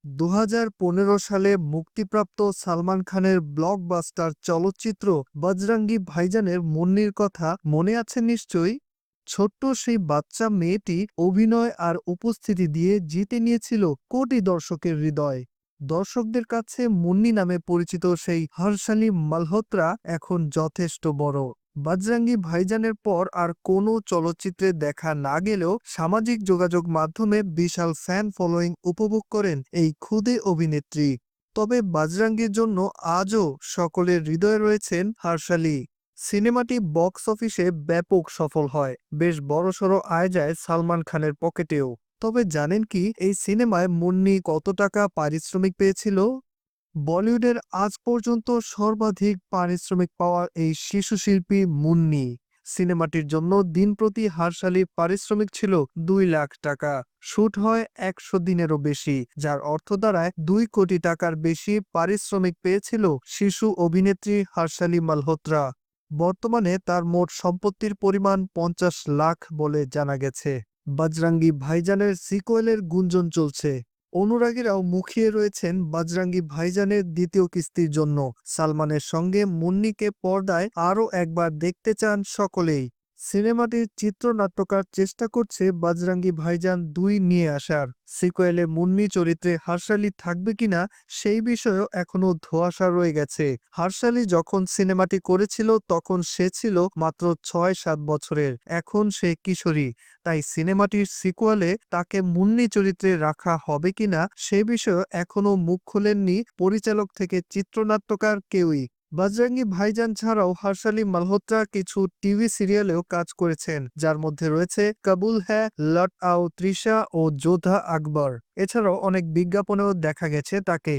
২০১৫ সালে মুক্তিপ্রাপ্ত সালমান খানের ব্লকবাস্টার চলচ্চিত্র বজরঙ্গি ভাইজানের মুন্নির কথা মনে আছে নিশ্চয়ই। ছোট্ট সেই বাচ্চা মেয়েটি অভিনয় আর উপস্থিতি দিয়ে জিতে নিয়েছিল কোটি দর্শকের হৃদয়। দর্শকদের কাছে মুন্নি নামে পরিচিত সেই হর্ষালি মালহোত্রা এখন যথেষ্ট বড়। বজরঙ্গি ভাইজানের পর আর কোনো চলচ্চিত্রে দেখা না গেলেও সামাজিক যোগাযোগ মাধ্যমে বিশাল ফ্যান ফলোয়িং উপভোগ করেন এই ক্ষুদে অভিনেত্রী। তবে বজরঙ্গির জন্য আজও সকলের হৃদয়ে রয়েছেন হর্ষালি। সিনেমাটি বক্স অফিসে ব্যাপক সফল হয়, বেশ বড়সড় আয় যায় সালমান খানের পকেটেও। তবে জানেন কি এই সিনেমায় মুন্নি কত টাকা পারিশ্রমিক পেয়েছিল? বলিউডের আজ পর্যন্ত সর্বাধিক পারিশ্রমিক পাওয়া এই শিশু শিল্পী মুন্নি। সিনেমাটির জন্য দিনপ্রতি হারশালি পারিশ্রমিক ছিল 2 লাখ টাকা। শুট হয় 100 দিনেরও বেশি, যার অর্থ দাঁড়ায় 2 কোটি টাকার বেশি পারিশ্রমিক পেয়েছিল শিশু অভিনেত্রী হর্ষালি মালহোত্রা। বর্তমানে তার মোট সম্পত্তির পরিমাণ 50 লাখ বলে জানা গেছে। বজরঙ্গি ভাইজানের সিকোয়েলের গুঞ্জন চলছে। অনুরাগীরাও মুখিয়ে রয়েছেন বজরঙ্গি ভাইজানের দ্বিতীয় কিস্তির জন্য। সালমানের সঙ্গে মুন্নিকে পর্দায় আরও একবার দেখতে চান সকলেই। সিনেমাটির চিত্রনাট্যকার চেষ্টা করছে বজরঙ্গি ভাইজান 2 নিয়ে আসার। সিকোয়েলে মুন্নি চরিত্রে হর্ষালি থাকবে কিনা সেই বিষয়েও এখনো ধোঁয়াশা রয়ে গেছে। হর্ষালি যখন সিনেমাটি করেছিল তখন সে ছিল মাত্র 6-7 বছরের, এখন সে কিশোরী। তাই সিনেমাটির সিকুয়ালে তাকে মুন্নি চরিত্রে রাখা হবে কিনা সে বিষয়ে এখনো মুখ খোলেননি পরিচালক থেকে চিত্রনাট্যকার কেউই। বজরঙ্গি ভাইজান ছাড়াও হর্ষালি মালহোত্রা কিছু টিভি সিরিয়ালেও কাজ করেছেন, যার মধ্যে রয়েছে কাবুল হ্যায়, লট আও তৃষা ও যোধা আকবর। এছাড়াও অনেক বিজ্ঞাপনেও দেখা গেছে তাকে।